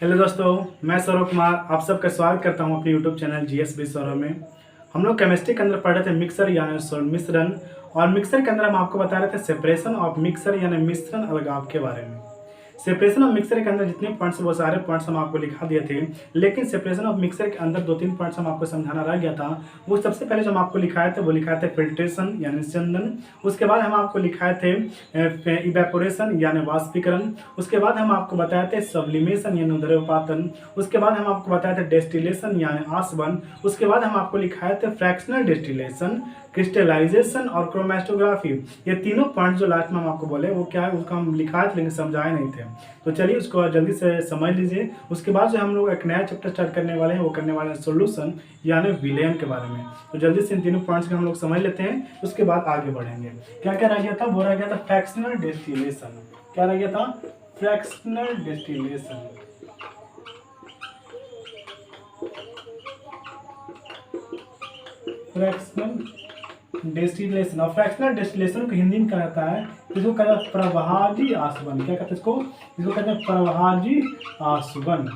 Hello दोस्तों, मैं सौरभ कुमार आप सबका स्वागत करता हूं अपने यूट्यूब चैनल जीएसबी सौरभ में। हम लोग केमिस्ट्री के अंदर पढ़ रहे थे मिक्सर यानी मिश्रण, और मिक्सर के अंदर हम आपको बता रहे थे सेपरेशन ऑफ मिक्सर यानी मिश्रण अलगाव के बारे में। सेपरेशन ऑफ मिक्सर के अंदर जितने पॉइंट्स वो सारे पॉइंट्स हम आपको लिखा दिए थे, लेकिन सेपरेशन ऑफ मिक्सर के अंदर 2-3 पॉइंट्स हम आपको समझाना रह गया था। वो सबसे पहले जो हम आपको लिखाए थे वो लिखाए थे फिल्ट्रेशन यानी निस्यंदन। उसके बाद हम आपको लिखाए थे इवेपोरेशन यानी वाष्पीकरण। उसके बाद हम आपको बताए थे सब्लिमेशन यानी द्रव्यपातन। उसके बाद हम आपको बताए थे डेस्टिलेशन यानी आसवन। उसके बाद हम आपको लिखाए थे फ्रैक्शनल डिस्टिलेशन, क्रिस्टलाइजेशन और क्रोमेटोग्राफी। ये तीनों पॉइंट जो लास्ट में हम आपको बोले वो क्या है, उसका हम लिखाए थे लेकिन समझाए नहीं थे। तो चलिए उसको जल्दी से समझ लीजिए। उसके बाद जो हम लोग एक नया चैप्टर स्टार्ट करने वाले हैं वो करने वाले हैं सोल्यूशन यानी विलयन के बारे में। तो जल्दी से इन तीनों पॉइंट्स को हम लोग समझ लेते हैं, उसके बाद आगे बढ़ेंगे। क्या क्या रह गया था? वो रह गया था फ्रैक्शनल डिस्टिलेशन। क्या रह गया था? Fractional distillation. फ्रैक्शनल डिस्टिलेशन, और फ्रैक्शनल डिस्टिलेशन को हिंदी में कहा जाता है, इसको कहते हैं प्रवाही आसवन। क्या कहते हैं इसको? इसको कहते हैं प्रवाही आसवन।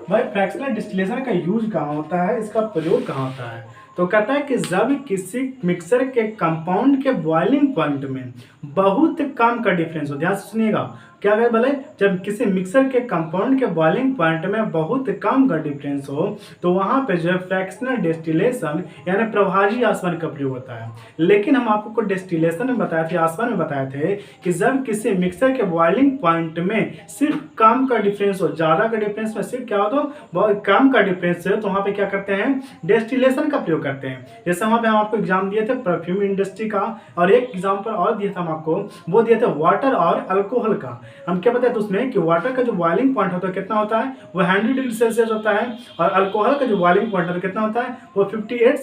भाई फ्रैक्शनल डिस्टिलेशन का यूज कहाँ होता है, इसका प्रयोग कहाँ होता है? तो कहता है कि जब किसी मिक्सर के कंपाउंड के बॉइलिंग पॉइंट में बहुत कम का डिफरेंस हो, ध्यान से सुनिएगा। क्या है भले, जब किसी मिक्सर के कंपाउंड के बॉइलिंग पॉइंट में बहुत कम का डिफरेंस हो तो वहां पे जो है फ्रैक्शनल डिस्टिलेशन यानी प्रवाही आसवन का प्रयोग होता है। लेकिन हम आपको डिस्टिलेशन में बताए थे, आसवन में बताए थे कि जब किसी मिक्सर के बॉइलिंग पॉइंट में सिर्फ कम का डिफरेंस हो, ज्यादा का डिफरेंस में सिर्फ क्या हो तो बहुत कम का डिफरेंस है, तो वहां पे क्या करते हैं? डिस्टिलेशन का प्रयोग करते हैं। जैसे वहां पे हम आपको एग्जाम दिए थे परफ्यूम इंडस्ट्री का, और एक एग्जाम्पल और दिया था हम आपको, वो दिए थे वाटर और अल्कोहल का। हम क्या बताए थे उसमें कि वाटर का जो बॉइलिंग पॉइंट होता है कितना होता है? वो 100 डिग्री सेल्सियस होता है, और अल्कोहल का जो बॉइलिंग पॉइंट होता है कितना होता है? वो 57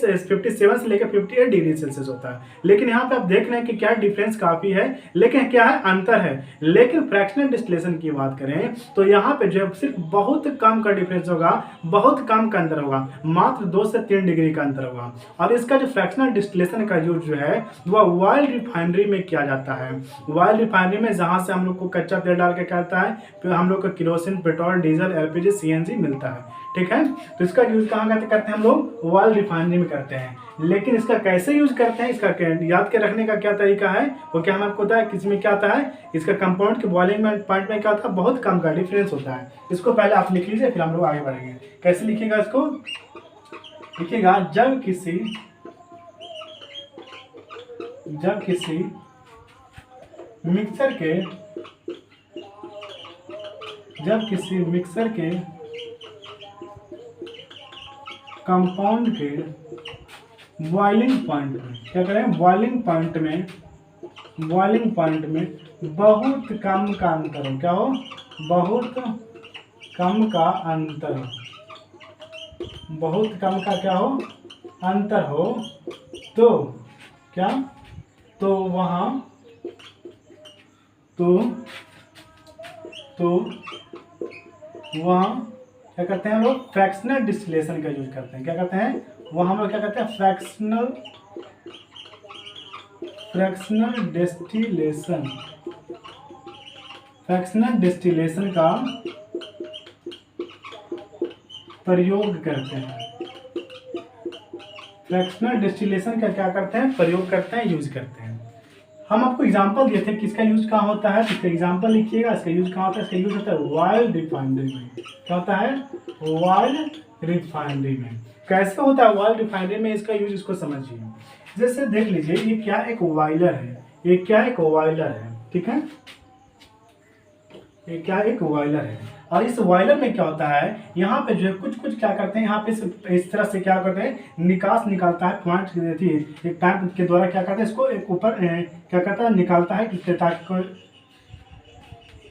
से लेकर 58 डिग्री सेल्सियस होता है। लेकिन यहाँ पे आप देख रहे हैं कि क्या डिफरेंस काफी है, लेकिन क्या है? अंतर है। लेकिन फ्रैक्शनल डिस्टिलेशन की बात करें तो यहाँ पे जो है सिर्फ बहुत कम का डिफरेंस होगा, बहुत कम का अंतर होगा, मात्र 2 से 3 डिग्री का अंतर होगा। और इसका जो फ्रैक्शनल डिस्टिलेशन का यूज जो है वह ऑयल रिफाइनरी में किया जाता है। ऑयल रिफाइनरी में जहां से हम लोग को कच्चा तेल डाल के क्या होता है, फिर हम लोग को kerosene, petrol, diesel, LPG, CNG मिलता है। ठीक है, तो इसका यूज कहाँ करते हैं हम लोग? ऑयल रिफाइनरी में करते हैं। लेकिन इसका कैसे यूज करते हैं, इसका याद के रखने का क्या तरीका है, वो क्या हम आपको होता है कि इसमें क्या होता है, इसका कंपाउंड के बॉइलिंग पॉइंट में क्या होता है? बहुत कम का डिफरेंस होता है। इसको पहले आप लिख लीजिए, फिर हम लोग आगे बढ़ेंगे। कैसे लिखिएगा इसको? लिखिएगा जब किसी मिक्सर के कंपाउंड के बॉइलिंग पॉइंट में क्या करें? बॉइलिंग पॉइंट में बहुत कम का अंतर हो। क्या हो? बहुत कम का अंतर, बहुत कम का क्या हो? अंतर हो, तो क्या? तो वहां क्या करते हैं लोग? फ्रैक्शनल डिस्टिलेशन का यूज करते हैं। क्या करते हैं? वहां हम लोग क्या करते हैं? फ्रैक्शनल डिस्टिलेशन का प्रयोग करते हैं। फ्रैक्शनल डिस्टिलेशन का क्या करते हैं? प्रयोग करते हैं, यूज करते हैं। हम आपको एग्जांपल दिए थे किसका यूज कहाँ होता है, इसका एग्जांपल लिखिएगा। इसका यूज कहाँ होता है? इसका यूज होता है ऑयल रिफाइनरी में। क्या होता है? ऑयल रिफाइनरी में। कैसे होता है ऑयल रिफाइनरी में इसका यूज, इसको समझिए। जैसे देख लीजिए, ये क्या एक बॉयलर है, ये क्या एक बॉयलर है, ठीक है, ये क्या एक बॉयलर है। और इस बॉयलर में क्या होता है, यहाँ पे जो है कुछ क्या करते हैं, यहाँ पे इस तरह से क्या करते हैं, निकास निकालता है, प्लांट एक पैप के द्वारा क्या करते हैं, इसको एक ऊपर क्या करता है, निकालता है, ताकि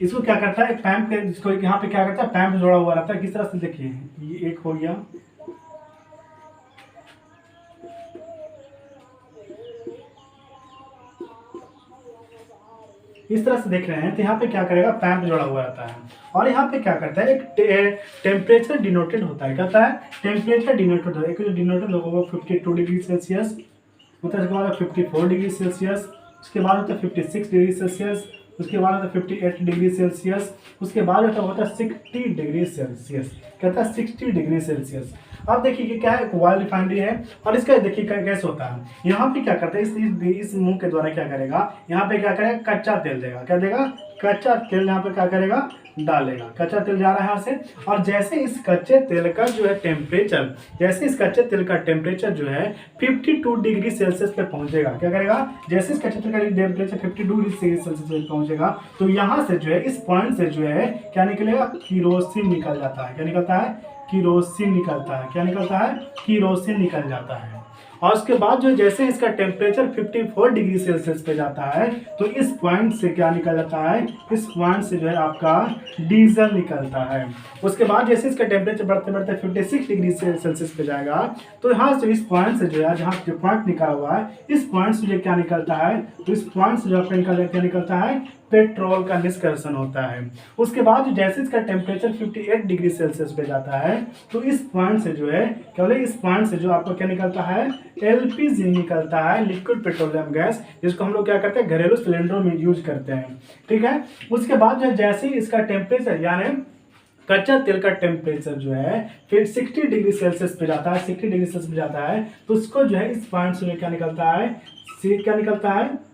इसको क्या करता है, एक पैम्प के, इसको यहाँ पे क्या करता है, पैम्प जोड़ा हुआ रहता है। किस तरह से देखिए, ये एक हो गया, इस तरह से देख रहे हैं। तो यहाँ पे क्या करेगा, पैम्प जोड़ा हुआ रहता है, और यहाँ पे क्या करता है, एक टेम्परेचर डिनोटेड होता है। क्या होता है? टेम्परेचर डिनोटेड होता है। एक जो डिनोटेड होगा 52 डिग्री सेल्सियस होता है, उसके बाद 54 डिग्री सेल्सियस, उसके बाद होता है 56 डिग्री सेल्सियस, उसके बाद होता है 58 डिग्री सेल्सियस, उसके बाद होता है 60 डिग्री सेल्सियस। कहता है 60 डिग्री सेल्सियस। अब देखिए कि क्या है, एक ऑयल रिफाइनरी है और इसका देखिए कैसे होता है। यहाँ पे क्या करता है, इस मुंह के द्वारा क्या करेगा, यहाँ पे क्या करेगा, कच्चा तेल देगा। क्या देगा, कच्चा तेल यहाँ पे क्या करेगा, डालेगा। कच्चा तेल जा रहा है यहाँ से, और जैसे इस कच्चे तेल का जो है टेम्परेचर, जैसे इस कच्चे तेल का टेम्परेचर जो है 52 डिग्री सेल्सियस पे पहुंचेगा, क्या करेगा, जैसे इस कच्चे तेल का टेम्परेचर 52 डिग्री सेल्सियस पे पहुंचेगा तो यहाँ से जो है, इस पॉइंट से जो है क्या निकलेगा, किरोसिन निकल जाता है। क्या निकलता है, किरोसिन निकलता है। क्या निकलता है, किरोसिन निकल जाता है। और उसके बाद जो जैसे इसका टेम्परेचर 54 डिग्री सेल्सियस पे जाता है तो इस पॉइंट से क्या निकल जाता है, इस पॉइंट से जो है आपका डीजल निकलता है। उसके बाद जैसे इसका टेम्परेचर बढ़ते बढ़ते 56 डिग्री सेल्सियस पे जाएगा तो यहाँ से, इस पॉइंट से जो है, जहाँ जो पॉइंट निकला हुआ है, इस पॉइंट से जो क्या निकलता है, तो इस पॉइंट से जो आपका क्या निकलता है, पेट्रोल का निष्कर्षण होता है। उसके बाद जैसे इसका टेम्परेचर 58 डिग्री सेल्सियस पे जाता है तो इस पॉइंट से जो है, केवल इस पॉइंट से जो आपको क्या निकलता है, एलपीजी निकलता है, लिक्विड पेट्रोलियम गैस, जिसको हम लोग क्या करते हैं, घरेलू सिलेंडरों में यूज करते हैं। ठीक है। उसके बाद जो जैसे इसका टेम्परेचर, यानी कच्चा तेल का टेम्परेचर जो है फिर 60 डिग्री सेल्सियस पे जाता है, 60 डिग्री सेल्सियस पे जाता है तो उसको जो है, इस पॉइंट से क्या निकलता है, क्या निकलता है,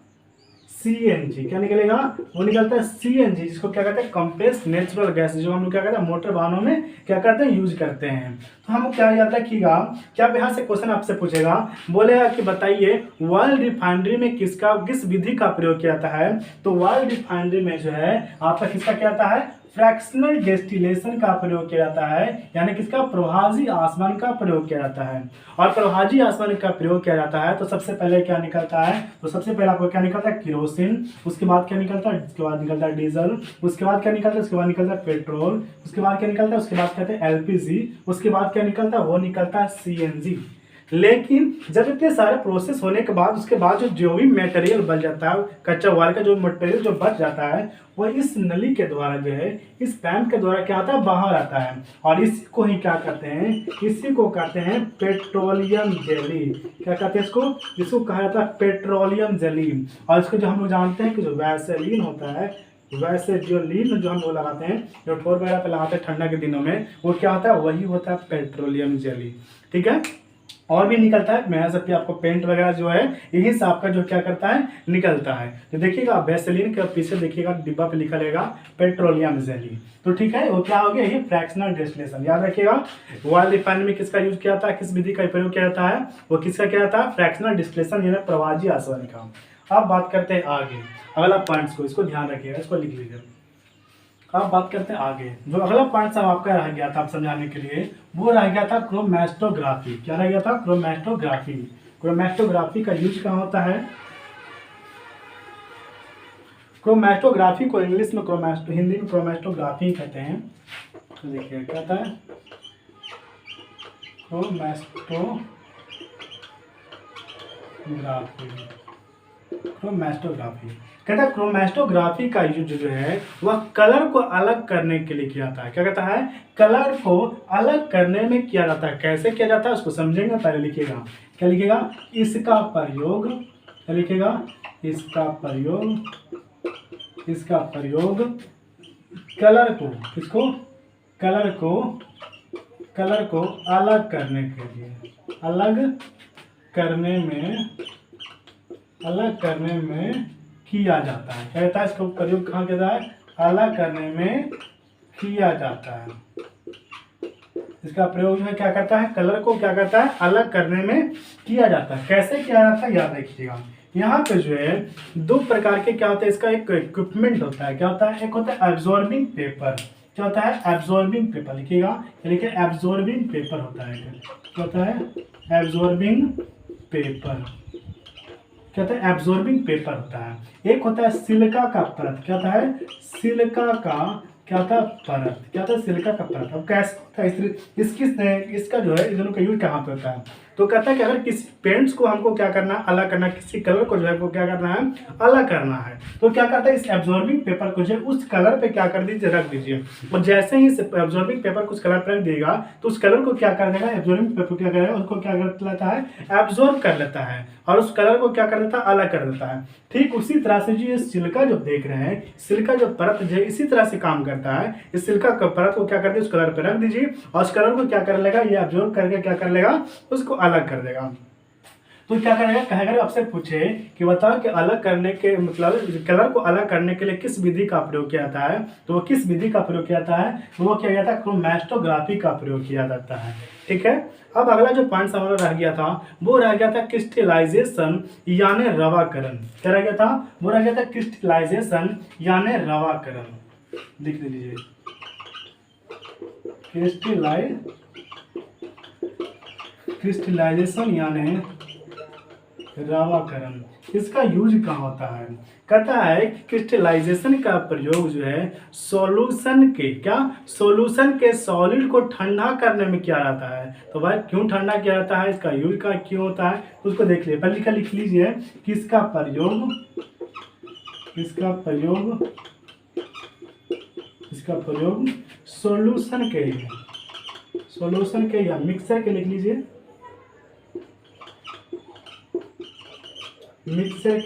सीएनजी। क्या निकलेगा, वो निकलता है सीएनजी, जिसको क्या कहते हैं, कंप्रेस्ड नेचुरल गैस, जो हम लोग क्या कहते हैं, मोटर वाहनों में क्या करते हैं, यूज करते हैं। तो हम क्या याद रखिएगा, क्या यहाँ से क्वेश्चन आपसे पूछेगा, बोलेगा कि बताइए ऑयल रिफाइनरी में किस विधि का प्रयोग किया जाता है। तो ऑयल रिफाइनरी में जो है आपका किसका क्या आता है, फ्रैक्शनल डिस्टिलेशन का प्रयोग किया जाता है, यानी किसका, प्रभाजी आसवन का प्रयोग किया जाता है। और प्रभाजी आसवन का प्रयोग किया जाता है तो सबसे पहले क्या निकलता है, तो सबसे पहले आपको क्या निकलता है, किरोसिन। उसके बाद क्या निकलता है, उसके बाद निकलता है डीजल। उसके बाद क्या निकलता है, उसके बाद निकलता है पेट्रोल। उसके बाद क्या निकलता है, उसके बाद कहते हैं एलपीजी। उसके बाद क्या निकलता है, वो निकलता है सीएनजी। लेकिन जब इतने सारे प्रोसेस होने के बाद, उसके बाद जो भी मटेरियल बच जाता है, कच्चा ऑयल का जो मटेरियल जो बच जाता है, वो इस नली के द्वारा जो है, इस पैप के द्वारा क्या आता है, बाहर आता है। और इसी को ही क्या करते हैं, इसी को कहते हैं पेट्रोलियम जेली। क्या कहते हैं इसको, इसको कहा जाता है पेट्रोलियम जेली। और इसको जो हम लोग जानते हैं कि जो वैसेलीन होता है, वैसे जो लीन जो हम लोग लगाते हैं, जो ठोर वगैरह पे लगाते हैं ठंडा के दिनों में, वो क्या होता है, वही होता है पेट्रोलियम जेली। ठीक है। और भी निकलता है, मैं सब आपको पेंट वगैरह जो है यही से आपका जो क्या करता है, निकलता है। तो देखिएगा वैसेलीन के पीछे देखिएगा डिब्बा पे लिखा रहेगा पेट्रोलियम जेली। तो ठीक है, वो क्या हो गया, ये फ्रैक्शनल डिस्टिलेशन। याद रखिएगा, ऑयल रिफाइनरी में किसका यूज किया जाता है, किस विधि का प्रयोग किया जाता है, वो किसका किया जाता है, फ्रैक्शनल डिस्टिलेशन, यानी प्रभाजी आसवन का। अब बात करते हैं आगे अगला पॉइंट्स को, इसको ध्यान रखिएगा, इसको लिख लीजिए। अब बात करते हैं आगे, जो अगला पॉइंट सब आपका रह गया था आप समझाने के लिए, वो रह गया था क्रोमैटोग्राफी। क्या रह गया था, क्रोमैटोग्राफी। क्रोमैटोग्राफी का यूज कहाँ होता है, क्रोमैटोग्राफी को इंग्लिश में हिंदी में क्रोमैटोग्राफी कहते हैं। तो देखिए क्या होता है, क्रोमैटोग्राफी कहता है, क्रोमैटोग्राफी का यूज जो है वह कलर को अलग करने के लिए किया जाता है। क्या कहता है, कलर को अलग करने में किया जाता है। कैसे किया जाता है उसको समझेंगे, पहले लिखिएगा। क्या लिखिएगा, इसका प्रयोग, क्या लिखिएगा, इसका प्रयोग कलर को, किसको, कलर को अलग करने के लिए, अलग करने में किया जाता है। क्या कहता है, इसका प्रयोग कहाँ किया जाता है, अलग करने में किया जाता है। इसका प्रयोग जो है क्या करता है, कलर को क्या करता है, अलग करने में किया जाता है। कैसे किया जाता है याद रखिएगा। यहाँ पे जो है दो प्रकार के क्या होता है, इसका एक इक्विपमेंट होता है। क्या होता है, एक होता है एब्जॉर्बिंग पेपर। क्या होता है, एब्जॉर्बिंग पेपर। लिखिएगा, लिखिए एब्जॉर्बिंग पेपर होता है। क्या होता है, एब्जॉर्बिंग पेपर। क्या होता है, एब्जॉर्बिंग पेपर होता है। एक होता है सिलिका का परत। क्या होता है, सिलिका का क्या होता है, परत। क्या होता है, सिलिका का परत। अब कैसे होता है, इसका जो है इन दोनों का यूज कहाँ पे होता है, तो कहता है कि अगर किसी पेंट्स को हमको क्या करना है, अलग करना है, किसी कलर को जो है वो क्या करना है, अलग करना है, तो क्या करता है इस एब्जॉर्बिंग पेपर को जो है उस कलर पे क्या कर दीजिए, रख दीजिए। और जैसे ही इस एब्जॉर्बिंग पेपर को उस कलर पर रख देगा तो उस कलर को क्या कर देगा, एब्जॉर्बिंग पेपर क्या करेगा, उसको क्या कर लेता है, एब्जॉर्ब कर लेता है और उस कलर को क्या कर देता है, अलग कर देता है। ठीक उसी तरह से जो ये सिलिका जो देख रहे हैं, सिलिका जो परत जो है इसी तरह से काम करता है। इस सिलिका का परत को क्या कर दीजिए, उस कलर पे रख दीजिए और उस कलर को क्या कर लेगा, ये एब्जॉर्ब करके क्या कर लेगा, उसको अलग कर देगा। तो क्या करेगा, कहेगा आपसे पूछे कि बताओ कि अलग करने के मतलब कलर को अलग करने के लिए किस विधि का प्रयोग किया जाता है, तो वो किस विधि का प्रयोग किया जाता है, तो वो किया जाता है क्रोमैटोग्राफी का प्रयोग किया जाता है। ठीक है, अब अगला जो पॉइंट हमारा रह गया था वो रह गया था क्रिस्टलाइजेशन यानी रवाकरण। क्या रह गया था, वो रह गया था क्रिस्टलाइजेशन यानी रवाकरण। लिख लीजिए क्रिस्टलाइजेशन यानी रवाकरण। इसका यूज कहाँ होता है, कहता है कि क्रिस्टलाइजेशन का प्रयोग जो है सॉल्यूशन के क्या, सॉल्यूशन के सॉलिड को ठंडा करने में किया जाता है। तो भाई क्यों ठंडा किया जाता है, इसका यूज का क्यों होता है, तो उसको देख लीजिए। पहले लिख लीजिए कि इसका प्रयोग सॉल्यूशन के या मिक्सर के, लिख लीजिए मिक्सर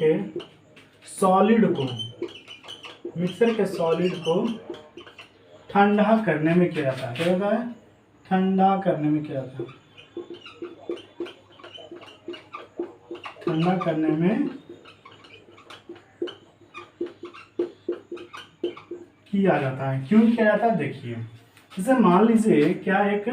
के सॉलिड को ठंडा करने में किया जाता है। क्या होता है, ठंडा करने में किया जाता है, ठंडा करने में किया जाता है। क्यों किया जाता है, देखिए जैसे मान लीजिए क्या एक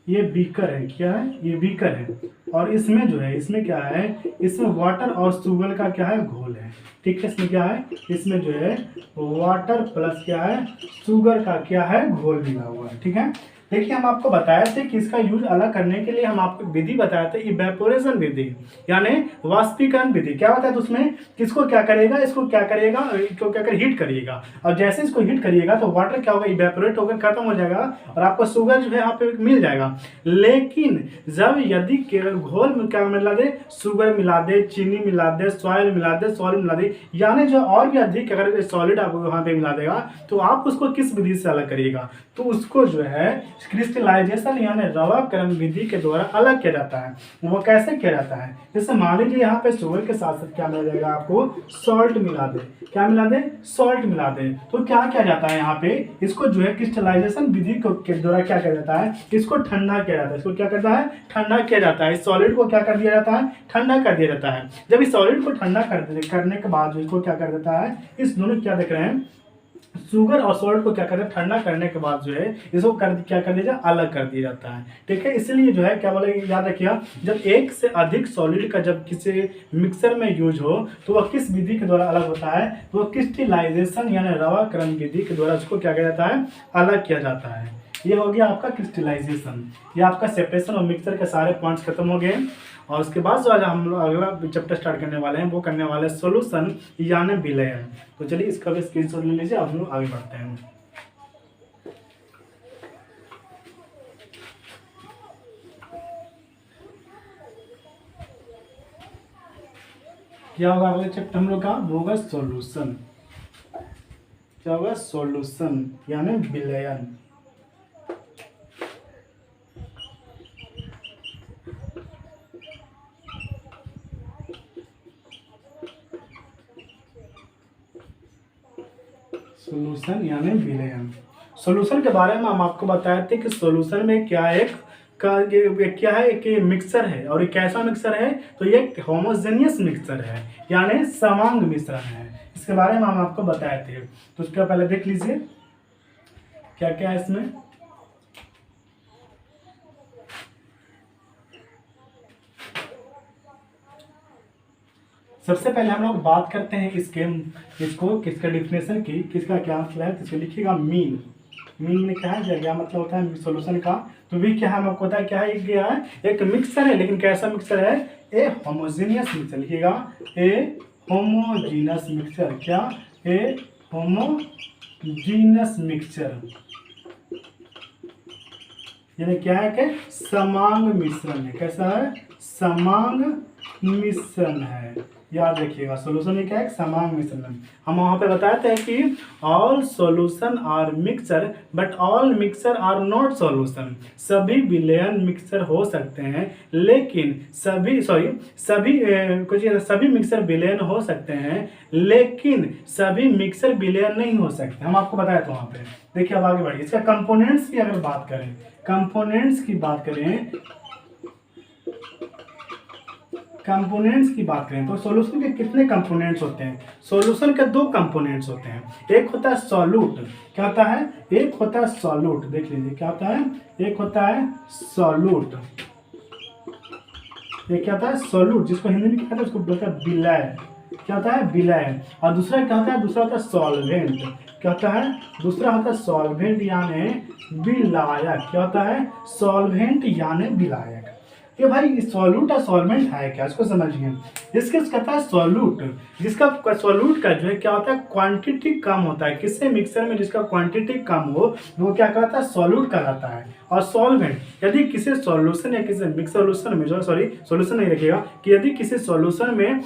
ये बीकर है, क्या है, ये बीकर है और इसमें जो है, इसमें क्या है, इसमें वाटर और शुगर का क्या है, घोल है। ठीक है, इसमें क्या है, इसमें जो है वाटर प्लस क्या है, शुगर का क्या है, घोल मिला हुआ है। ठीक है, देखिए हम आपको बताए थे कि इसका यूज अलग करने के लिए हम आपको विधि बताए थे, इवेपोरेशन विधि यानी वाष्पीकरण विधि। क्या होता है तो उसमें किसको क्या करेगा, इसको क्या करेगा, इसको क्या कर हीट करिएगा और जैसे इसको हीट करिएगा तो वाटर क्या होगा, इवेपोरेट होकर खत्म हो जाएगा और आपको शुगर जो है यहाँ पे मिल जाएगा। लेकिन जब यदि घोल में क्या मिला दे, शुगर मिला दे, चीनी मिला दे, सॉइल मिला दे यानी जो और भी अधिक अगर सॉलिड आपको वहाँ पे मिला देगा तो आप उसको किस विधि से अलग करिएगा, तो उसको जो है क्रिस्टलाइजेशन यानी रवाकरण विधि के द्वारा अलग किया जाता है। वो कैसे किया जाता है, जैसे मान लीजिए यहाँ पे शुगर के साथ साथ क्या मिला जाएगा, आपको सॉल्ट मिला दे, क्या मिला दे, सॉल्ट मिला दे, तो क्या किया जाता है यहाँ पे, इसको जो है क्रिस्टलाइजेशन विधि के द्वारा क्या किया जाता है, इसको ठंडा किया जाता है। इसको क्या करता है, ठंडा किया जाता है। इस सॉलिड को क्या कर दिया जाता है, ठंडा कर दिया जाता है। जब इस सॉलिड को ठंडा करने के बाद इसको क्या कर देता है, इस दोनों क्या देख रहे हैं, शुगर और सॉल्ट को क्या करते हैं, ठंडा करने के बाद जो है इसको क्या कर दिया जाए, अलग कर दिया जाता है। ठीक है, इसलिए जो है क्या बोले, याद रखिएगा जब एक से अधिक सॉलिड का जब किसी मिक्सर में यूज हो तो वह किस विधि के द्वारा अलग होता है, तो वह क्रिस्टलाइजेशन यानी रवाकरण विधि के द्वारा उसको क्या किया जाता है, अलग किया जाता है। ये हो गया आपका क्रिस्टलाइजेशन। ये आपका सेपरेशन और मिक्सर के सारे पॉइंट्स खत्म हो गए और उसके बाद जो आज हम लोग अगला चैप्टर स्टार्ट करने वाले हैं वो करने वाले सॉल्यूशन यानी विलयन। तो चलिए इसका भी स्क्रीनशॉट ले लीजिए, अब हम लोग आगे बढ़ते हैं। क्या होगा अगले चैप्टर हम लोग का, वो होगा सॉल्यूशन। क्या होगा, सॉल्यूशन यानी विलयन। सॉल्यूशन यानी विलयन। सॉल्यूशन के बारे में हम आपको बताए थे कि सॉल्यूशन में क्या है, क्या है कि मिक्सर है और ये कैसा मिक्सर है, तो ये होमोजेनियस मिक्सर है यानी समांग मिश्रण है। इसके बारे में हम आपको बताए थे, तो उसके पहले देख लीजिए क्या क्या है इसमें। सबसे पहले हम लोग बात करते हैं इसको किसका डिफिनेशन की, किसका क्या मतलब है, तो लिखिएगा मीन। मीन में क्या है, क्या मतलब होता है सॉल्यूशन का, तो भी क्या है हमको पता है क्या है, क्या है, एक मिक्सर है, लेकिन कैसा मिक्सर है, ए होमोजेनियस मिक्सर। लिखिएगा ए होमोजीनस मिक्सर। क्या, ए होमोजीनस मिक्सर। यानी क्या है कि समांग मिश्रण है। कैसा है? समांग मिश्रण है। याद रखिएगा, सॉल्यूशन में क्या है? समांग मिश्रण। हम वहां पे बताए थे कि all solution are mixture but all mixture are not solution. सभी विलयन मिक्सचर हो सकते हैं लेकिन सभी मिक्सर विलयन हो सकते हैं लेकिन सभी मिक्सर विलयन नहीं हो सकते। हम आपको बताया था वहां पे। देखिए अब आगे बढ़िए, इसका कंपोनेंट्स की अगर बात करें, कंपोनेंट्स की बात करें तो सॉल्यूशन के कितने कंपोनेंट्स होते हैं? सॉल्यूशन के दो कंपोनेंट्स होते हैं। एक होता है सॉल्यूट। क्या होता है? एक होता है सॉल्यूट। देख लीजिए क्या होता है? एक होता है सॉल्यूट। एक क्या होता है? सॉल्यूट, जिसको हिंदी में क्या कहते हैं? उसको बोलते हैं विलय। क्या होता है? विलय। और दूसरा क्या होता है? दूसरा होता है सॉल्वेंट। क्या होता है? दूसरा होता है सॉल्वेंट यानी विलायक। क्या होता है? सॉल्वेंट यानी विलायक। ये भाई सॉल्यूट और सॉल्वेंट है क्या? इसको समझिए। इसके कहता है सॉल्यूट, जिसका सॉल्यूट का जो है क्या होता है? क्वांटिटी कम होता है। किसी मिक्सर में जिसका क्वांटिटी कम हो वो क्या कहलाता है? सॉल्यूट कहलाता है। और सॉल्वेंट, यदि किसी सॉल्यूशन या किसी मिक्स सॉल्यूशन में सॉल्यूशन नहीं रखिएगा कि यदि किसी सॉल्यूशन में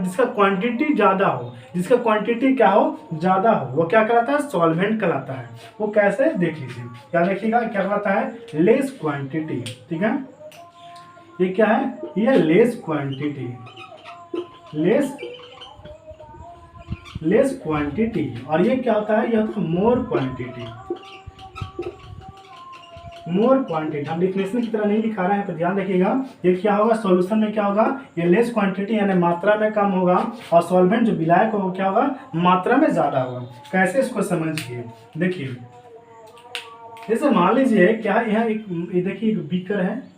जिसका क्वांटिटी ज्यादा हो, जिसका क्वांटिटी क्या हो? ज्यादा हो, वो क्या कहलाता है? सॉल्वेंट कहलाता है। वो कैसे? देख लीजिए, क्या देखिएगा, क्या कहलाता है? Less quantity. ठीक है, ये क्या है? ये लेस क्वांटिटी, लेस क्वांटिटी। और ये क्या होता है? ये होता है मोर क्वांटिटी। मोर क्वांटिटी हम डिफिनेशन की तरह नहीं दिखा रहे हैं, तो ध्यान रखिएगा। ये क्या होगा? सॉल्यूशन में क्या होगा? ये लेस क्वांटिटी यानी मात्रा में कम होगा, और सॉल्वेंट जो विलायक होगा क्या होगा? मात्रा में ज्यादा होगा। कैसे? इसको समझिए। देखिए जैसे मान लीजिए क्या यहाँ एक, देखिए एक बीकर है,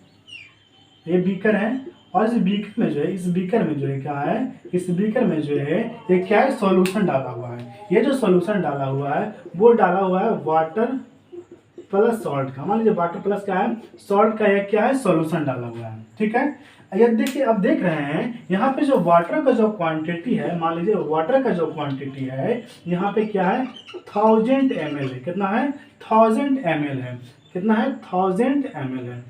ये बीकर है, और इस बीकर में जो है, इस बीकर में जो है क्या है? इस बीकर में जो है ये क्या है? सॉल्यूशन डाला हुआ है। ये जो सॉल्यूशन डाला हुआ है वो डाला हुआ है वाटर प्लस सॉल्ट का। मान लीजिए वाटर प्लस क्या है? सॉल्ट का। ये क्या है? सॉल्यूशन डाला हुआ है। ठीक है, ये देखिए अब देख रहे हैं यहाँ पे जो वाटर का जो क्वांटिटी है, मान लीजिए वाटर का जो क्वांटिटी है यहाँ पे क्या है? 1000 ml है। कितना है? 1000 ml है। कितना है? 1000 ml है।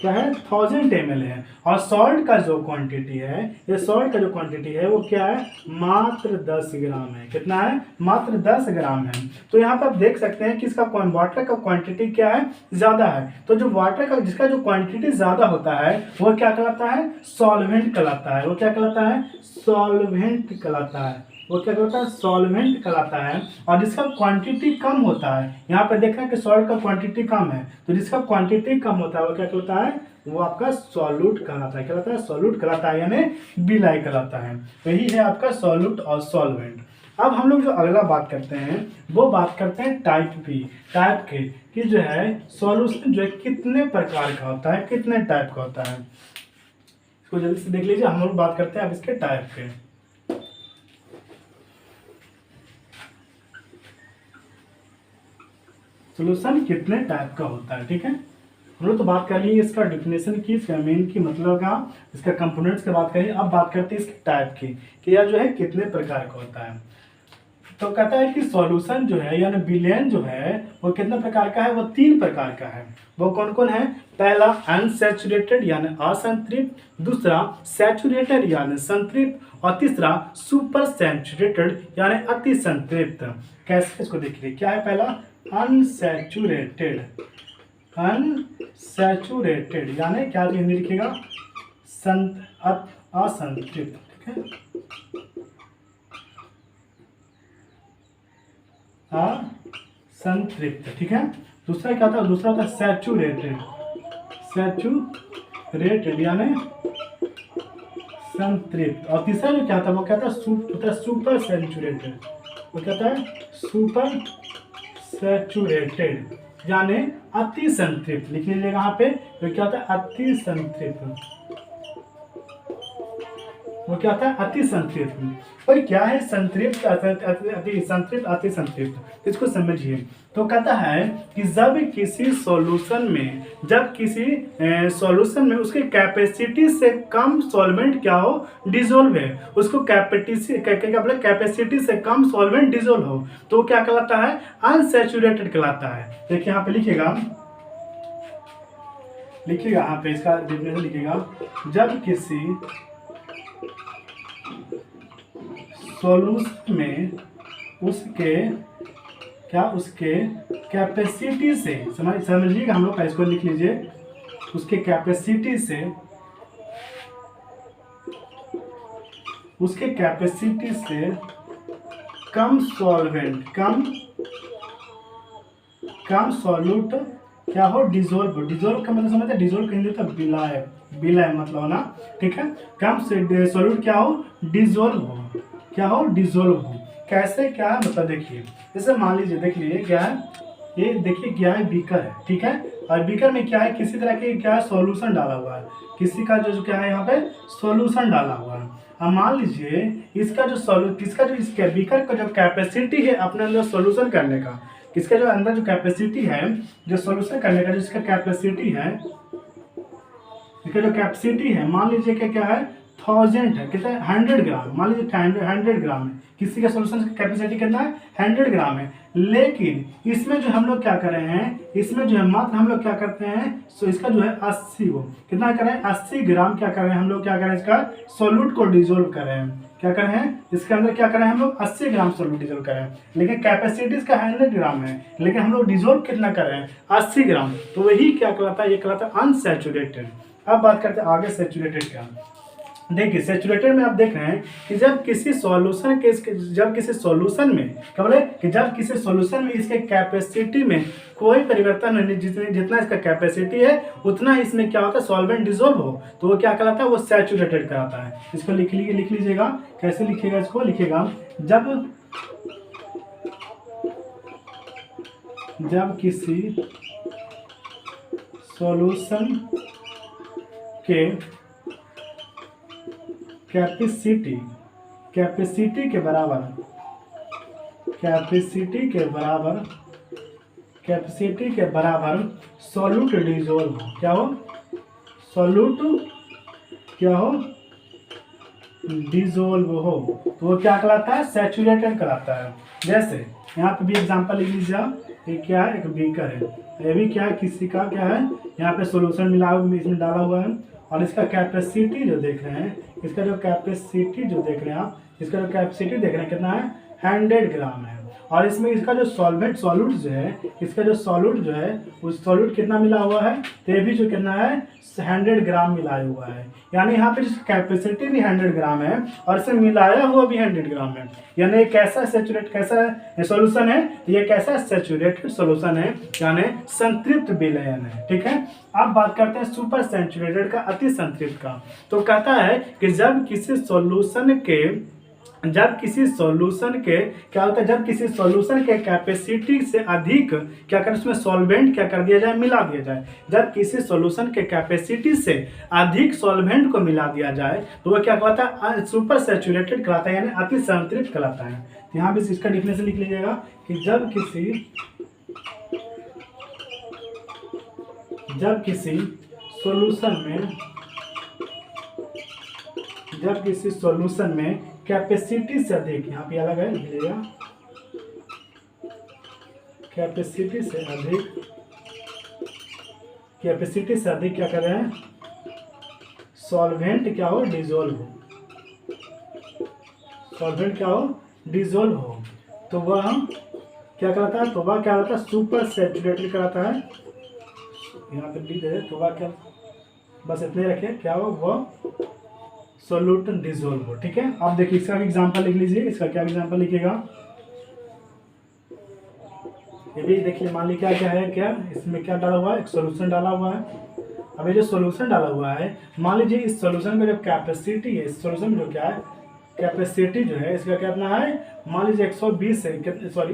क्या है? 1000 ml है। और सॉल्ट का जो क्वांटिटी है, ये सॉल्ट का जो क्वांटिटी है वो क्या है? मात्र 10 ग्राम है। कितना है? मात्र 10 ग्राम है। तो यहाँ पर आप देख सकते हैं कि इसका वाटर का क्वांटिटी क्या है? ज्यादा है। तो जो वाटर का जिसका जो क्वांटिटी ज्यादा होता है वो क्या कहलाता है? सॉल्वेंट कहलाता है। वो क्या कहलाता है? सॉल्वेंट कहलाता है। वो क्या कहलाता है? सॉल्वेंट कहलाता है। और जिसका क्वांटिटी कम होता है, यहाँ पे देखा है कि सॉल्ट का क्वांटिटी कम है, तो जिसका क्वांटिटी कम होता है वो क्या कहलाता है? वो आपका सॉल्यूट कहलाता है। क्या कहलाता है? सॉल्यूट कहलाता है यानी विलायक कहलाता है। तो यही है आपका सॉल्यूट और सॉल्वेंट। अब हम लोग जो अगला बात करते हैं वो बात करते हैं टाइप बी, टाइप के, कि जो है सॉल्यूशन जो है कितने प्रकार का होता है, कितने टाइप का होता है। इसको जल्दी से देख लीजिए। हम लोग बात करते हैं अब इसके टाइप के। सॉल्यूशन कितने टाइप का होता है। ठीक है, हम लोग तो बात कर ली इसका डिफिनेशन की, इसका मेन की मतलब का, इसका कंपोनेंट्स की बात करें। अब बात करते हैं इसके टाइप की, कि यह जो है कितने प्रकार का होता है। तो कहता है कि सॉल्यूशन जो है यानी विलयन जो है वो कितने प्रकार का है? वो 3 प्रकार का है। वो कौन कौन है? पहला अनसैचुरेटेड यानी असंतृप्त, दूसरा सैचुरेटेड यानी संतृप्त, और तीसरा सुपर सैचुरेटेड यानी अति संतृप्त। कैसे? इसको देखिए क्या है? पहला अनसैचुरेटेड, अनसैचुरेटेड यानी क्या हिंदी लिखिएगा? असंतृप्त। ठीक है, असंतृप्त। ठीक है, दूसरा क्या था? दूसरा था सैचुरेटेड, सैचुरेटेड यानी संतृप्त। और तीसरा जो क्या था वो क्या था? Super saturated. वो क्या था? सुपर सैचुरेटेड यानी अति संतृप्त। लिख लीजिएगा यहाँ पे। तो क्या होता है? अति संतृप्त। वो क्या होता है? अति संतृप्त। और क्या है संतृप्त, अति संतृप्त, अति संतृप्त, इसको समझिए। तो कहता है कि जब किसी सॉल्यूशन में उसकी कैपेसिटी से कम सॉल्वेंट क्या हो, डिजोल्व है, उसको कैपेसिटी से कम सॉल्वेंट डिजोल्व हो, तो क्या कहलाता है, अनसैचुरेटेड कहलाता है। देखिए यहाँ पे लिखिएगा यहाँ पे इसका डेफिनेशन लिखिएगा, जब किसी सॉल्यूशन में उसके कैपेसिटी से, समझिएगा हम लोग, इसको लिख लीजिए, उसके कैपेसिटी से कम सॉल्वेंट, कम सॉल्यूट क्या हो, डिजोल्व का मतलब समझते हैं, डिजोल्व कहेंगे तो विलय मतलब ना, ठीक है। कम से सॉल्यूट क्या हो, डिजोल्व हो, क्या हो, डिजोल्व हो। कैसे, क्या है मतलब, देखिए जैसे मान लीजिए, देख लीजिए क्या है, ये देखिए क्या है, बीकर है, ठीक है, और बीकर में क्या है, किसी तरह के क्या है, सॉल्यूशन डाला हुआ है, किसी का जो क्या है यहाँ पे सॉल्यूशन डाला हुआ है। अब मान लीजिए इसका जो इसके बीकर का जो कैपेसिटी है अपने अंदर सॉल्यूशन करने का, इसके जो अंदर जो कैपेसिटी है, जो सॉल्यूशन करने का जो इसका कैपेसिटी है, इसका जो कैपेसिटी है, मान लीजिए कि क्या है, 1000 है, कितना है, 100 ग्राम, मान लीजिए 100 ग्राम है, किसी का सॉल्यूशन का कैपेसिटी कितना है, 100 ग्राम है। लेकिन इसमें जो हम लोग क्या कर रहे हैं, इसमें जो है मात्र हम लोग क्या करते हैं, तो इसका जो है 80 वो कितना कर रहे हैं, 80 ग्राम क्या कर रहे हैं हम लोग, क्या कर रहे हैं, इसका सोल्यूट को डिजोल्व कर रहे हैं, क्या कर रहे हैं, इसके अंदर क्या कर रहे हैं हम लोग, 80 ग्राम सोल्यूट डिजोल्व कर रहे हैं। लेकिन कैपेसिटी इसका 100 ग्राम है, लेकिन हम लोग डिजोल्व कितना कर रहे हैं, 80 ग्राम। तो वही क्या कहलाता है, ये कहलाता है अनसैचुरेटेड। अब बात करते हैं आगे सैचुरेटेड का। देखिए सैचुरेटेड में आप देख रहे हैं कि जब किसी सॉल्यूशन में क्या बोले कि जब किसी सॉल्यूशन में इसके कैपेसिटी में कोई परिवर्तन नहीं, जितना इसका कैपेसिटी है उतना इसमें क्या होता है, सॉल्वेंट डिजोल्व हो, तो वो क्या कहलाता है, वो सैचुरेटेड कहलाता है। इसको लिख लीजिएगा, कैसे लिखिएगा, इसको लिखिएगा, जब किसी सॉल्यूशन के कैपेसिटी के बराबर सॉल्यूट डिजोल्व हो, क्या हो, सॉल्यूट क्या हो, डिजोल्व हो, तो वो क्या कहलाता है, सैचुरेटेड कहलाता है। जैसे यहाँ पे भी एग्जांपल लिख लीजिए, ये क्या है, एक बीकर है, ये भी क्या है, किसी का क्या है, यहाँ पे सॉल्यूशन इसमें डाला हुआ है, और इसका कैपेसिटी जो देख रहे हैं, इसका जो कैपेसिटी देख रहे हैं कितना है, 100 ग्राम है। और इसमें इसका जो सॉल्यूट जो है, इसका जो सॉल्यूट जो है, उस सॉल्यूट कितना मिला हुआ है, तो ये भी जो कितना है, 100 ग्राम मिलाया हुआ है। यानी यहाँ पे जिसकी कैपेसिटी भी 100 ग्राम है और इसे मिलाया हुआ भी 100 ग्राम है। यानी कैसा सॉल्यूशन है, ये कैसा सैचुरेटेड सॉल्यूशन है, यानी संतृप्त विलयन है, ठीक है। अब बात करते हैं सुपर सैचुरेटेड का, अति संतृप्त का। तो कहता है कि जब किसी सॉल्यूशन के क्या होता है, जब किसी सॉल्यूशन के कैपेसिटी से अधिक क्या कर, उसमें सॉल्वेंट क्या कर दिया जाए, मिला दिया जाए। जब किसी सॉल्यूशन के कैपेसिटी से अधिक सॉल्वेंट को मिला दिया जाए तो वह क्या कहलाता है, सुपर सैचुरेटेड कहलाता है, यानी अति संतृप्त कहलाता है। तो यहाँ भी इसका डिफिनेशन लिख लीजिएगा कि जब किसी सॉल्यूशन में कैपेसिटी से अधिक, यहाँ पे अलग है लिख लीजिएगा, कैपेसिटी से अधिक क्या कर रहे हैं, सॉल्वेंट क्या हो, डिजोल्व हो, तो वह क्या कहलाता है, तो वह क्या होता है, सुपर सैचुरेटेड कहलाता है। यहाँ पे लिख दे, तो वह क्या, बस इतने रखे, क्या हो, वह सोल्यूट डिजोल्व हो, ठीक है। आप देखिए इसका एग्जांपल लिख लीजिए, इसका क्या एग्जांपल लिखिएगा, ये भी देखिए, मान लीजिए क्या है, क्या इसमें क्या डाला हुआ है, एक सॉल्यूशन डाला हुआ है। अब ये जो सॉल्यूशन डाला हुआ है, मान लीजिए इस सॉल्यूशन में जो कैपेसिटी है, इस सॉल्यूशन में जो क्या है, कैपेसिटी जो है इसका कितना है, मान लीजिए 120 है, सॉरी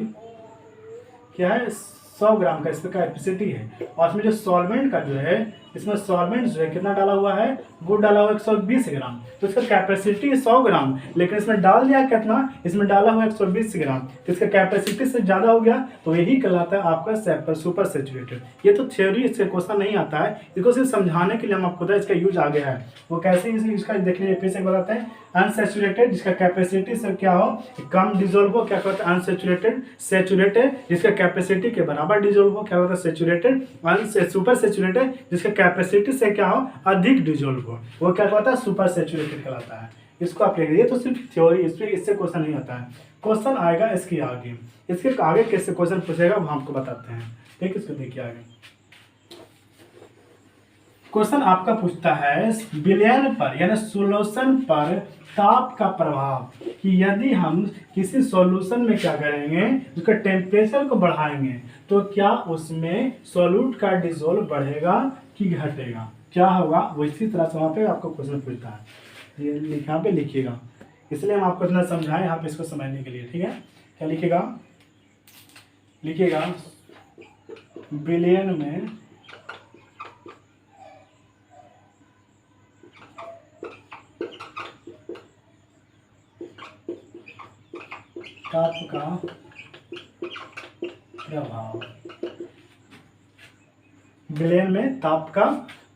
क्या है, 100 ग्राम का इसका कैपेसिटी है, और इसमें जो सॉल्वेंट का जो है, इसमें सॉल्वेंट जो है कितना डाला हुआ है, वो डाला हुआ 120 ग्राम। तो इसका कैपेसिटी 100 ग्राम, लेकिन इसमें डाल दिया कितना, इसमें डाला हुआ 120 ग्राम, तो इसका कैपेसिटी से ज़्यादा हो गया, तो यही कहलाता है आपका सुपर सैचुरेटेड। ये तो थ्योरी, इससे क्वेश्चन नहीं आता है, इसको सिर्फ समझाने के लिए हम आपको इसका यूज आ गया है। वो कैसे इसका देख लीजिए, फिर से बताते हैं। अनसैचुरेटेड जिसका कैपेसिटी से क्या हो, कम डिजोल्व हो, क्या कहते हैं अनसैचुरेटेड। सैचुरेटेड जिसका कैपेसिटी के बराबर डिजोल्व हो, क्या होता है सैचुरेटेड। सुपर सैचुरेटेड जिसका कैपेसिटी से क्या हो, अधिक डिजोल्व हो, वो क्या कहता है सुपर सैचुरेटेड कहलाता है। इसको आप लिखिए, तो सिर्फ थ्योरी, इससे क्वेश्चन नहीं आता है। क्वेश्चन आएगा इसके आगे, इसके आगे कैसे क्वेश्चन पूछेगा वो हमको बताते हैं। ठीक, इसको देखिए आगे। क्वेश्चन आपका पूछता है विलयन पर यानी सॉल्यूशन पर ताप का प्रभाव, कि यदि हम किसी सॉल्यूशन में क्या करेंगे, उसके टेम्परेचर को बढ़ाएंगे, तो क्या उसमें सॉल्यूट का डिजोल्व बढ़ेगा कि घटेगा, क्या होगा। वो इसी तरह से वहाँ पे आपको क्वेश्चन पूछता है, ये यहाँ पे लिखिएगा, इसलिए हम आपको इतना समझाएं यहाँ पे इसको समझने के लिए। ठीक है, क्या लिखिएगा, लिखिएगा विलयन में ताप का प्रभाव, विलयन में ताप का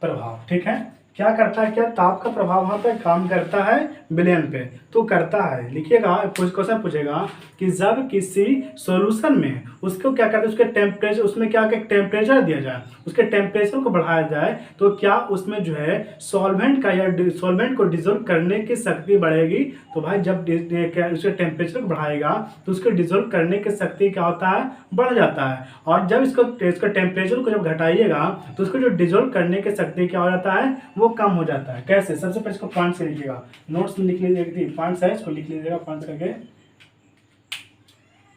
प्रभाव। ठीक है, क्या करता है, क्या ताप का प्रभाव वहाँ पे काम करता है विलयन पे, तो करता है। लिखिएगा, क्वेश्चन पूछेगा कि जब किसी सॉल्यूशन में उसको क्या करते हैं, उसके टेम्परेचर, उसमें क्या टेम्परेचर दिया जाए, उसके टेम्परेचर को बढ़ाया जाए, तो क्या उसमें जो है सॉल्वेंट का या सॉल्वेंट को डिजोल्व करने की शक्ति बढ़ेगी। तो भाई जब उसके टेम्परेचर को बढ़ाएगा तो उसको डिजोल्व करने की शक्ति क्या होता है, बढ़ जाता है। और जब इसका टेम्परेचर को जब घटाइएगा तो उसको जो डिजोल्व करने की शक्ति क्या हो जाता है, वो कम हो जाता है। कैसे, सबसे पहले इसको पॉइंट से लिखिएगा, नोट्स में लिख लीजिए, पॉइंट्स है इसको लिख लीजिएगा पॉइंट्स करके।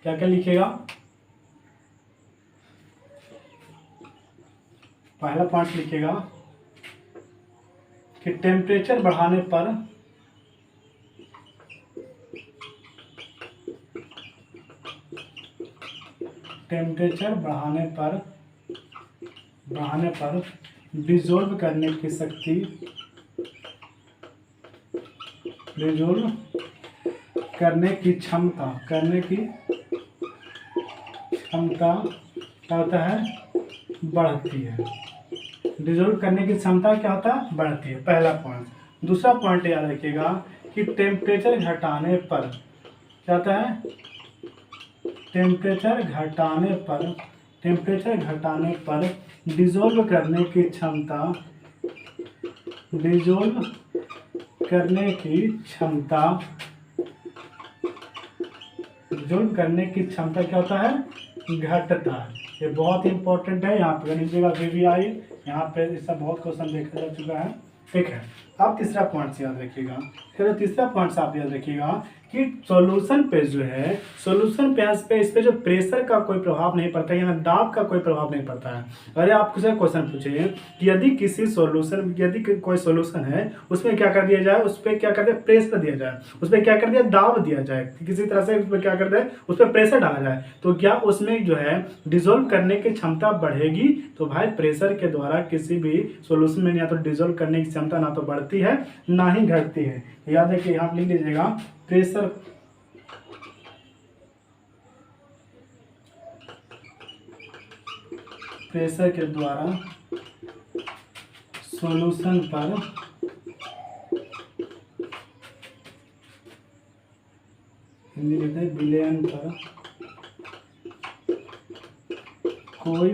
क्या क्या लिखिएगा, पहला पॉइंट लिखिएगा कि टेम्परेचर बढ़ाने पर डिजोल्व करने की शक्ति, डिजोल्व करने की क्षमता क्या होता है, बढ़ती है। डिजोल्व करने की क्षमता क्या होता है, बढ़ती है, पहला पॉइंट। दूसरा पॉइंट याद रखिएगा कि टेम्परेचर घटाने पर क्या होता है, टेम्परेचर घटाने पर डिजोल्व करने की क्षमता, डिजोल्व करने की क्षमता क्या होता है, घटता है। ये बहुत इंपॉर्टेंट है, यहाँ पे लीजिएगा VVI, यहाँ पे इसका बहुत क्वेश्चन देखा जा चुका है। ठीक है, आप तीसरा पॉइंट से याद रखिएगा, फिर तीसरा पॉइंट से आप याद रखिएगा कि सॉल्यूशन पे जो है, सॉल्यूशन पे इस पे जो प्रेशर का कोई प्रभाव नहीं पड़ता है, यानी दाब का कोई प्रभाव नहीं पड़ता है। अरे आपसे क्वेश्चन पूछे कि यदि कोई सॉल्यूशन है, उसमें क्या कर दिया जाए, उस पर क्या कर दिया, प्रेशर दिया जाए, उस पर क्या कर दिया, दाब दिया जाए, किसी तरह से उस पर क्या कर दे, उस पर प्रेशर डाला जाए, तो क्या उसमें जो है डिजोल्व करने की क्षमता बढ़ेगी। तो भाई प्रेशर के द्वारा किसी भी सॉल्यूशन में या तो डिजोल्व करने की क्षमता ना तो बढ़ती है ना ही घटती है। याद है कि यहाँ लिख लीजिएगा, प्रेशर के द्वारा सॉल्यूशन पर हिंदी लिखते हैं विलयन पर कोई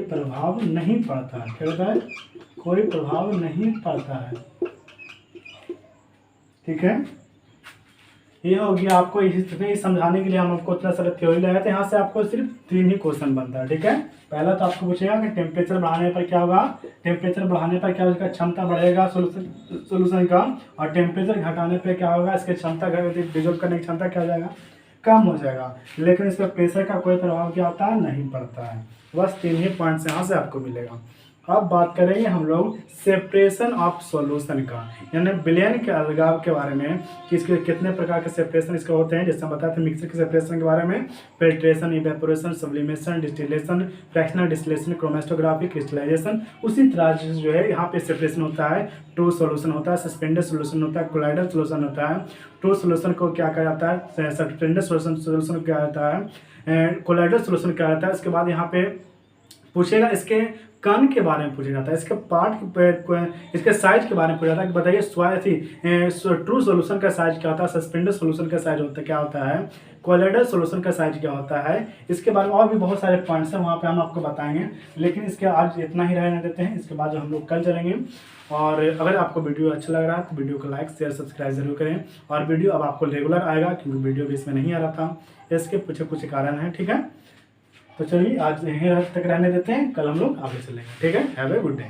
प्रभाव नहीं पड़ता है। क्या कहता है, कोई प्रभाव नहीं पड़ता है। ठीक है, ये हो गया आपको इस समझाने के लिए हम आपको इतना सारा थ्योरी लगाए थे। यहाँ से आपको सिर्फ 3 ही क्वेश्चन बनता है। ठीक है, पहला तो आपको पूछेगा कि टेम्परेचर बढ़ाने पर क्या होगा, टेम्परेचर बढ़ाने पर क्या उसका क्षमता बढ़ेगा सोल्यूशन का, और टेम्परेचर घटाने पर क्या होगा, इसकी क्षमता डिजोल्व करने की क्षमता क्या हो जाएगा, कम हो जाएगा। लेकिन इस पर प्रेशर का कोई प्रभाव क्या होता है, नहीं पड़ता है। बस 3 ही पॉइंट्स यहाँ से आपको मिलेगा। अब बात करेंगे हम लोग सेपरेशन ऑफ सॉल्यूशन का, यानी विलयन के अलगाव के बारे में कि इसके कितने प्रकार के सेपरेशन इसके होते हैं। जैसे हम बताते हैं मिक्सर के सेपरेशन के बारे में, filtration, evaporation, sublimation, distillation, fractional distillation, chromatography, crystallisation. उसी तरह से जो है यहाँ पे सेपरेशन होता है, ट्रू सॉल्यूशन होता है, सस्पेंडेड सॉल्यूशन होता है, कोलाइडल सॉल्यूशन होता है। ट्रू सॉल्यूशन को क्या कहा जाता है, सस्पेंडेड सॉल्यूशन क्या जाता है, कोलाइडल सॉल्यूशन क्या जाता है। इसके बाद यहाँ पे पूछेगा इसके कण के बारे में पूछा जाता है, इसके पार्ट, इसके साइज के बारे में पूछा जाता है कि बताइए ट्रू सॉल्यूशन का साइज क्या होता है, सस्पेंडेड सॉल्यूशन का साइज होता है क्या होता है, कोलाइडल सॉल्यूशन का साइज क्या होता है। इसके बारे में और भी बहुत सारे पॉइंट्स हैं, वहाँ पे हम आपको बताएंगे, लेकिन इसके आज इतना ही रहने देते हैं। इसके बाद जो हम लोग कल चलेंगे। और अगर आपको वीडियो अच्छा लग रहा है तो वीडियो को लाइक शेयर सब्सक्राइब जरूर करें। और वीडियो अब आपको रेगुलर आएगा, क्योंकि वीडियो भी इसमें नहीं आ रहा था, इसके कुछ कारण हैं। ठीक है, तो चलिए आज यहीं तक रहने देते हैं, कल हम लोग आगे चलेंगे। ठीक है, हैव ए गुड डे।